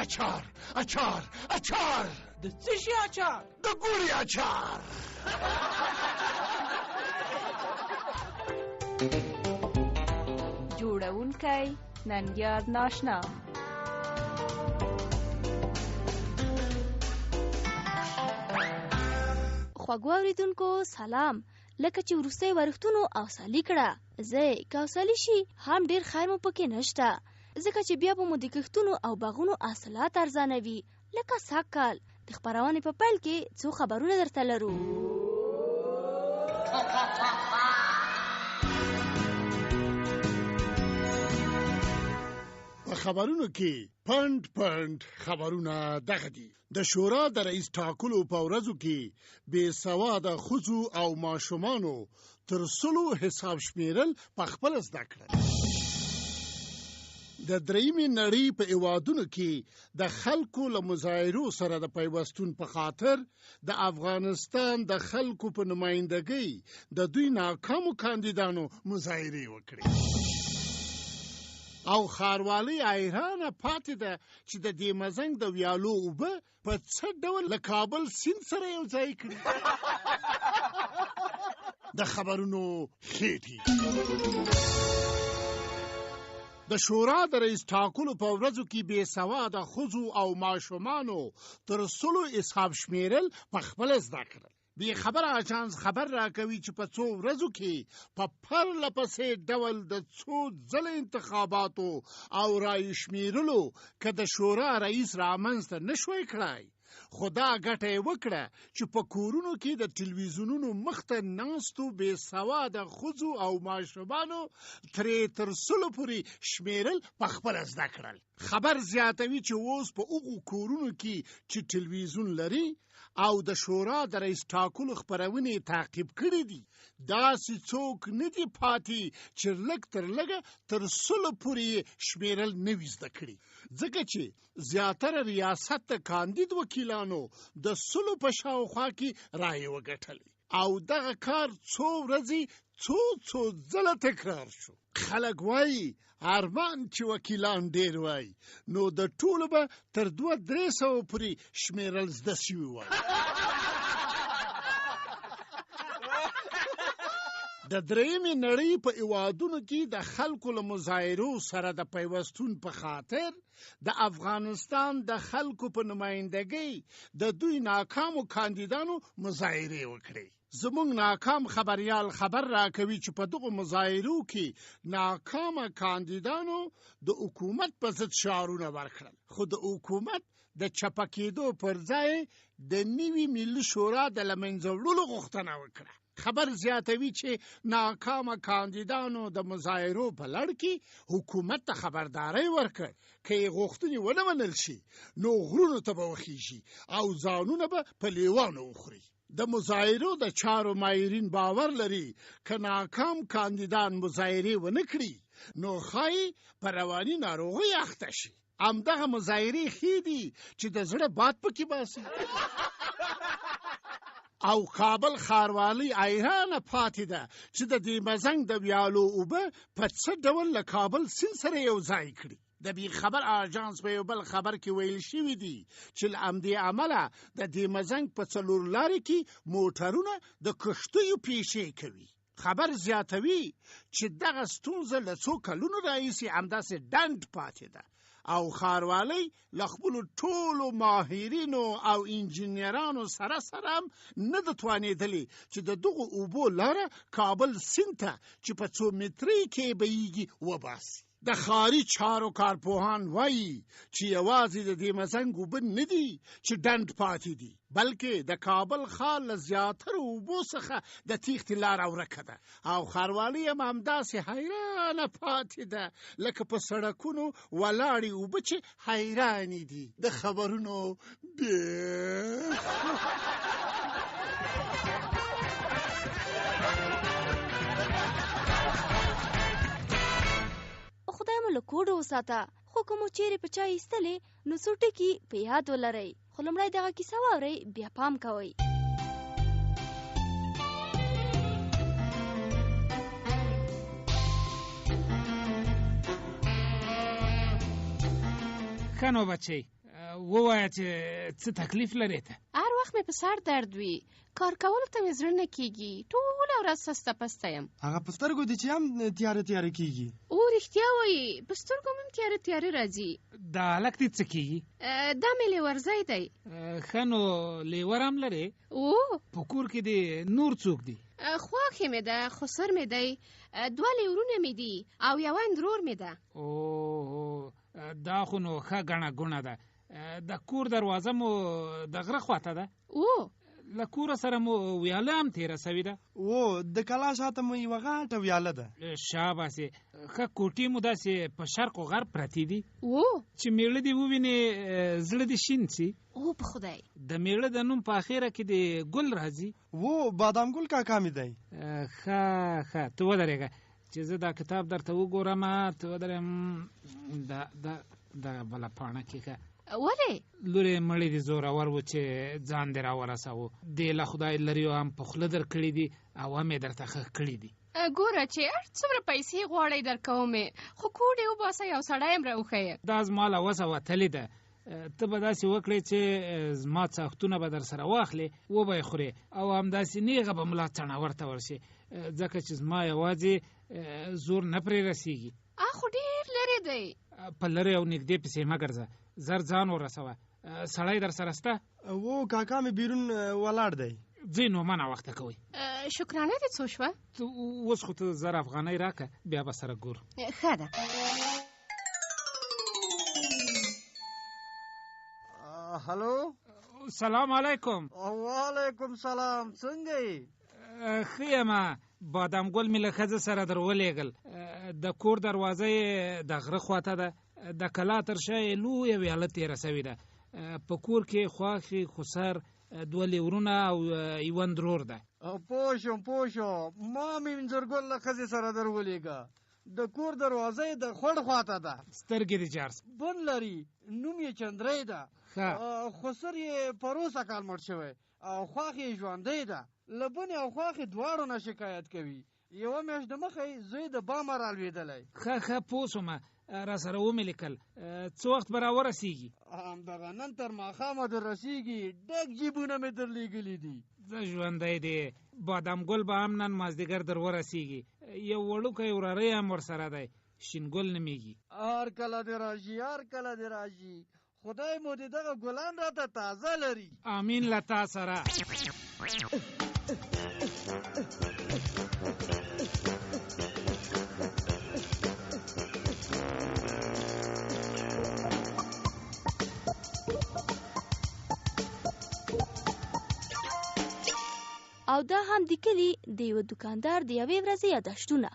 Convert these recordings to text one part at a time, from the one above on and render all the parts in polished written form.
اچار اچار اچار. د څه شي اچار؟ د ګوړې اچار. جوړونکی ننګیال ناشنا. خوږو اوریدونکو سلام. لکه چې وروستۍ ورښتونو اوسالي کړه، زه که اوسالي شي هم ډېر خیر مو پکې نشته، ځکه چې بیا به مو د کښتونو او باغونو حاصلات ارزانه وي. لکه سږ کال د خپرونې په پیل کې څو خبرونه درته لرو. په خبرونو کې پند خبرونه دغه دي. د شورا د رئیس ټاکلو په ورځو کې بې سواده ښځو او ماشومانو تر 100 حساب شمیرل په خپل زده کړل. د درېیمې نړۍ په هېوادونو کې د خلکو له مظاهرو سره د پیوستون په خاطر د افغانستان د خلکو په نمایندګۍ د دوی ناکامو کاندیدانو مظاهرې وکړې. او ښاروالۍ حیرانه پاتې ده چې د دې مزنګ د ویالو اوبه په څه ډول له کابل سیند سره یو ځای کړي. د خبرونو خېټې. د شورا د رئیس ټاکلو په ورځو کې بې سواده ښځو او ماشومانو تر 100 حساب شمیرل په خپل زده کړل. بې خبره اجانس خبر راکوي چې په څو ورځو کې په پرله پسې ډول د څو ځله انتخاباتو او رایې شمیرلو که د شورا رئیس رامنځته نشوی کړای، خو دا ګټه یې وکړه چې په کورونو کې د تلویزیونونو مخته ناستو بې سواده ښځو او ماشومانو ترې تر 100 پورې شمیرل په خپله زده کړل. خبر زیاتوي چې اوس په هغو کورونو کې چې تلویزیون لري او د شورا د رئیس ټاکلو خپرونې تعقیب کړي دي، داسې څوک نه دي پاتې چې لږ تر لږه تر 100 پورې شمیرل نه وي زده کړي، ځکه چې زیاتره ریاست د کاندید وکیلانو د 100 په شاوخوا کې رایې وګټلې او دغه کار څو ورځې څو ځله تکرار شو. خلک وایي ارمان چې وکیلان ډېر وایي نو د ټولو به تر 200-300 پورې شمیرل زده شوي وای. د درېیمې نړۍ په هېوادونو کې د خلکو له مظاهرو سره د پیوستون په خاطر د افغانستان د خلکو په نمایندګۍ د دوی ناکامو کاندیدانو مظاهرې وکړې. زمونږ ناکام خبریال خبر راکوي چې په دغو مظاهرو کې ناکامه کاندیدانو د حکومت په ضد شعارونه ورکړل، خو د حکومت د چپه کېدو پر ځای د نوي ملي شورا د له منځه وړلو غوښتنه وکړه. خبر زیاتوي چې ناکامه کاندیدانو د مظاهرو په لړ کې حکومت ته خبرداری ورکړ که یې غوښتنې ونه منل شي نو غرونو ته به وخیږي او ځانونه به په لیوانو وخوري. د مظاهرو د چارو ماهرین باور لري که ناکام کاندیدان مظاهرې ونه کړي نو ښایي په رواني ناروغۍ اخته شي. همدغه مظاهرې ښې دي چې د زړه باد پکې باسي. او کابل ښاروالۍ حیرانه پاتې ده چې د دې مزنګ د ویالو اوبه په څه ډول له کابل سیند سره یو ځای کړي. د بې خبر اژانس په یو بل خبر کې ویل شوي دي چې له همدې امله د دې مزنګ په 4 لارې کې موټرونه د کښتیو پیشې کوي. خبر زیاتوي چې دغه ستونزه له څو کلونو راهیسې همداسې ډنډ پاتې ده او ښاروالۍ له خپلو ټولو ماهرینو او انجینرانو سره هم نه ده توانېدلې چې د دغو اوبو لاره کابل سیند ته چې په 2 مترۍ کې بهیږي وباسي. د ښاري چارو کارپوهان وایي چې یوازې د دې مزنګ اوبه نه دي چې ډنډ پاتې دي، بلکې د کابل ښار له زیاترو اوبو څخه د تیښتې لاره ورکه ده او ښاروالۍ هم همداسې حیرانه پاتې ده لکه په سړکونو ولاړې اوبه چې حیرانې دي. د خبرونو خدای مو له کوډو وساته. خو که مو چیرې په چا ایستلې نو څو ټکي په یاد ولرئ، خو لومړی دغه کیسه واورئ بیا پام کوئ. ښه نو بچی، ووایه چې څه تکلیف لرې ته؟ هر وخت مې په سر درد وي، کار کولو ته مې زړه نه کېږي، ټوله ورځ سسته پسته یم. هغه په سترګو دي چې هم تیاره کېږي. او رښتیا وایي، په سترګو مې هم تیاره راځي. دا هلک دې څه کېږي؟ دا مې لیورځی دی. ښه نو لیور هم لرې؟ په کور کې دې نور څوک دي؟ خواښې مې ده، خسر مې دی، 2 لیورونه مې دي او یوه اندرور مې ده. اوه دا خو نو ښه ګڼه ګوڼه ده. د کور دروازه مو د غره خواته ده؟ له کوره سره مو ویاله هم تېره سوې ده؟ د کلا شاته مو یوه غټه ویاله ده. شاباسې، ښه کوټې مو داسې په شرق و غرب پرتې دي چې میړه دې ووینې زړه دې شین سي. په خدای. د میړه د نوم په اخره کې د ګل راځي. بادام ګل کاکا مې دی. ښه ته ودرېږه چې زه دا کتاب درته وګورم. ته ودرېم دغه بله پاڼه کې ښه. ولې؟ لورې مړی دې زورور و چې ځان دې راورساوه. دې له خدای لري هم په خوله در کړي دي او هم یې درته ښه کړي دي. ګوره چې هر څومره پیسې غواړئ درکومې، خو کوډې وباسئ او سړی هم راوښیه. دا زما له وسه وتلې ده. ته به داسې وکړې چې زما څاښتونه به در سره واخلې، وبه یې خورې او همداسې نیغه به ملا څڼاور ته ورشې، ځکه چې زما یوازې زور نه پرې رسېږي. خو ډېر لرې دی. په لرې او نږدې پسې مه ګرځه، زر ځان ورسوه. سړی در سره شته؟ کاکا مې بیرون ولاړ دی. ځئ نو مه ناوخته کوئ. شکرانه دې څو شوه؟ اوس خو ته 1000 افغانۍ راکه، بیا به سره ګورو. ښه ده. هلو، سلام علیکم. وعلیکم سلام. څنګه یې؟ ښه یمه. بادام ګل مې له ښځه سره در ولېږل. د کور دروازه یې د غره خواته ده، د کلا تر شا یې لویه ویاله تېره سوې ده. په کور کې خواښې، خسر، 2 لیورونه او یوه اندرور ده. پوه شوم. ما مې انځرګل له ښځې سره در ولېږه. د کور دروازه یې د خوړ خواته ده. سترګې دې جارس. بن لري، نوم یې چندرۍ ده. خسر یې پروسه کال مړ شوی او خواښې یې ژوندۍ ده. له بنې او خواښې دواړو نه شکایت کوي. یوه میاشت د مخه یې زوی د بامه رالوېدلی. ښه پوه شومه، را سره ومې لیکل. څه وخت به را ورسېږي؟ همدغه نن تر ماښامه در رسېږي. ډک جیبونه مې در لیږلي دي. زه ژوندی دی. بادام ګل به هم نن مازدیګر در ورسېږي. یو وړوکی وراره هم ورسره دی، شینګل نومېږي. هر کله دې راشي. خدای مو دې دغه ګلان راته تازه لري. امین له تا سره. او دا هم د کلي د یو دکاندار د یوې ورځې یادښتونه.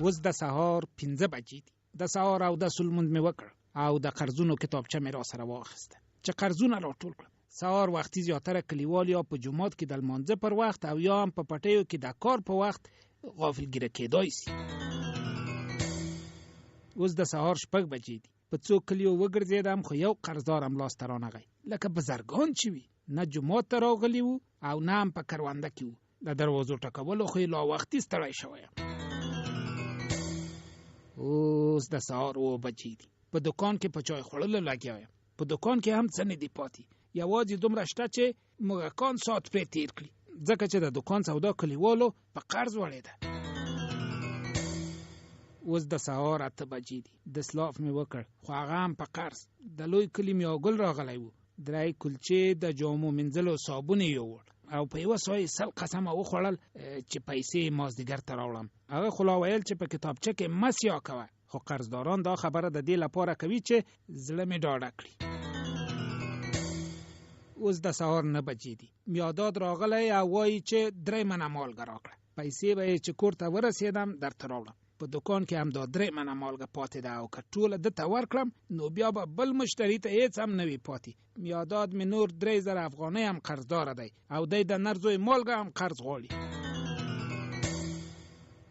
اوس د سهار 5 بجې دي. د سهار او د لمونځ مې وکړ او د قرضونو کتابچه مې را سره واخیسته چې قرضونه راټول کړم. سهار وختي زیاتره کلیوال یا په جومات کې د لمانځه پر وخت او یا هم په پټیو کې د کار په وخت غافلګیره کېدای سي. اوس د سهار 6 بجې دي. په څو کلیو وګرځېدم خو یو قرضدار هم لاسته رانغی، لکه بزرګان چې وي. نه جومات ته راغلي وو او نه هم په کرونده کې وو. د دروازو ټکولو خو یې لا وختي ستړی شوی یم. اوس د سهار 7 بجې دي. په دکان کې په چای خوړلو لګیا یم. په دکان کې هم څه نه دي پاتې، یوازې دومره شته چې موږکان ساعت پرې تیر کړي، ځکه چې د دکان سودا کلیوالو په قرض وړې ده. اوس د سهار 8 بجې دي. د سلاف مې وکړ خو هغه هم په قرض. د لوی کلي میاګل راغلی و. 3 کلچې د جامو مینځلو صابون یې یووړ او په یوه سوی 100 قسمه وخوړل چې پیسې مازدیګر ته راوړم. هغه خو لا ویل چې په کتابچه کې مسیا کوه، خو قرضداران دا خبره د دې لپاره کوي چې زړه مې ډاډه کړي. اوس د سهار 9 بجې دي. میاداد راغلی او وایي چې 3 منه مالګه راکړه. پیسې به یې چې کور ته ورسېدم درته راوړم. په دکان کې هم دا 3 منه مالګه پاتې ده او که ټوله دته ورکړم نو بیا به بل مشتری ته هېڅ هم نه وي پاتې. میاداد مې نور 3000 افغانۍ هم قرضداره دی او دی د نرزوی مالګه هم قرض غواړي.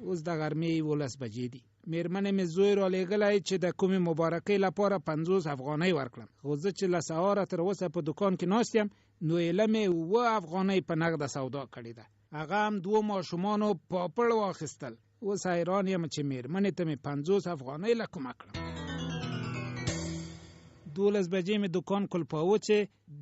اوس د غرمې 11 بجې دي. میرمنې مې زوی را لېږلی چې د کومې مبارکۍ لپاره 50 افغانۍ ورکړم، خو زه چې له سهاره تر اوسه په دکان کې ناست یم نو ایله مې 7 افغانۍ په نغده سودا کړې ده. هغه هم 2 ماشومانو پاپړ واخیستل. اوس حیران یم چې میرمنې ته مې 50 افغانۍ له کومه کړم. 12 بجې مې دکان کلپاوه چې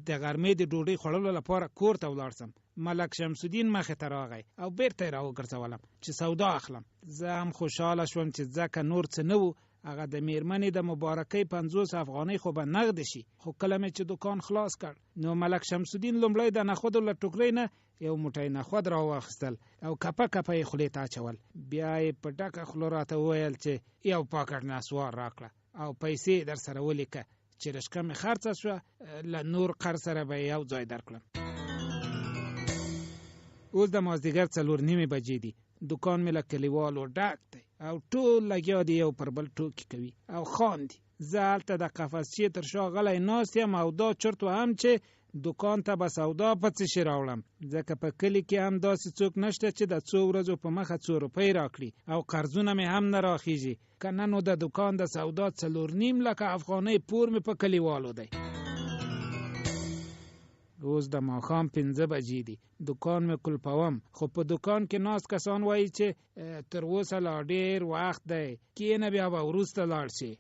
د غرمې د ډوډۍ خوړلو لپاره کور ته ولاړ سم. ملک شمس الدین مخې ته راغی او بیرته یې راوګرځولم چې سودا اخلم. زه هم خوشحاله شوم چې ځکه نور څه نه وو، هغه د میرمنې د مبارکۍ 50 افغانۍ خو به نغد شي. خو کله مې چې دکان خلاص کړ نو ملک شمس الدین لومړی د نخودو له ټوکرۍ نه یو موټی نخود راواخیستل او کپه کپه یې خولې ته اچول. بیا یې په ډکه خوله راته وویل چې یو پاکټ نسوار راکړه او پیسې در سره ولیکه چې رشقه مې خرڅه شوه، له نور قرض سره به یو ځای درکړم. اوس د مازدیګر 4:30 بجې دي. دکان مې له کلیوالو ډک دی او ټول لګیا دي یو پر بل ټوکې کوي او خاندي. زه هلته د قفسچې تر شا غلی ناست یم او دا چرت وهم چې دکان ته به سودا په څه شي راوړم، ځکه په کلي کې هم داسې څوک نشته چې د 2 ورځو په مخه 2 روپۍ راکړي او قرضونه مې هم نه راخیږي. که نه نو د دکان د سودا 4.5 لکه افغانۍ پور مې په کلیوالو دی. اوس د ماښام 5 بجې دي. دکان مې کلپوم، خو په دکان کې ناست کسان وایي چې تر اوسه لا ډېر وخت دی، کینه بیا به وروسته لاړ شي.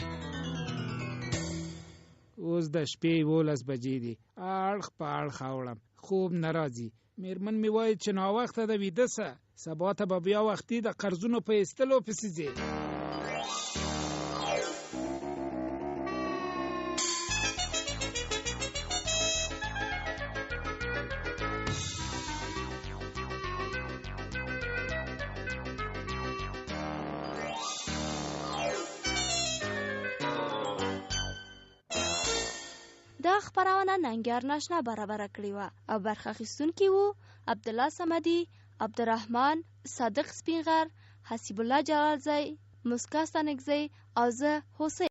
اوس د شپې 12 بجې دي. اړخ په اړخ اوړم، خوب نه راځي. میرمن مې وایي چې ناوخته ده، ویده سه، سبا ته به بیا وختي د قرضونو په ایستلو پسې ځې. دا خبرونه ننګیار ناشنا برابر کړی و او برخه اخیستونکي وو عبدالله صمدي، عبدالرحمن، صادق سپینغر، حسیب الله جلالزی، مسکا ستانکزی او زه حسین.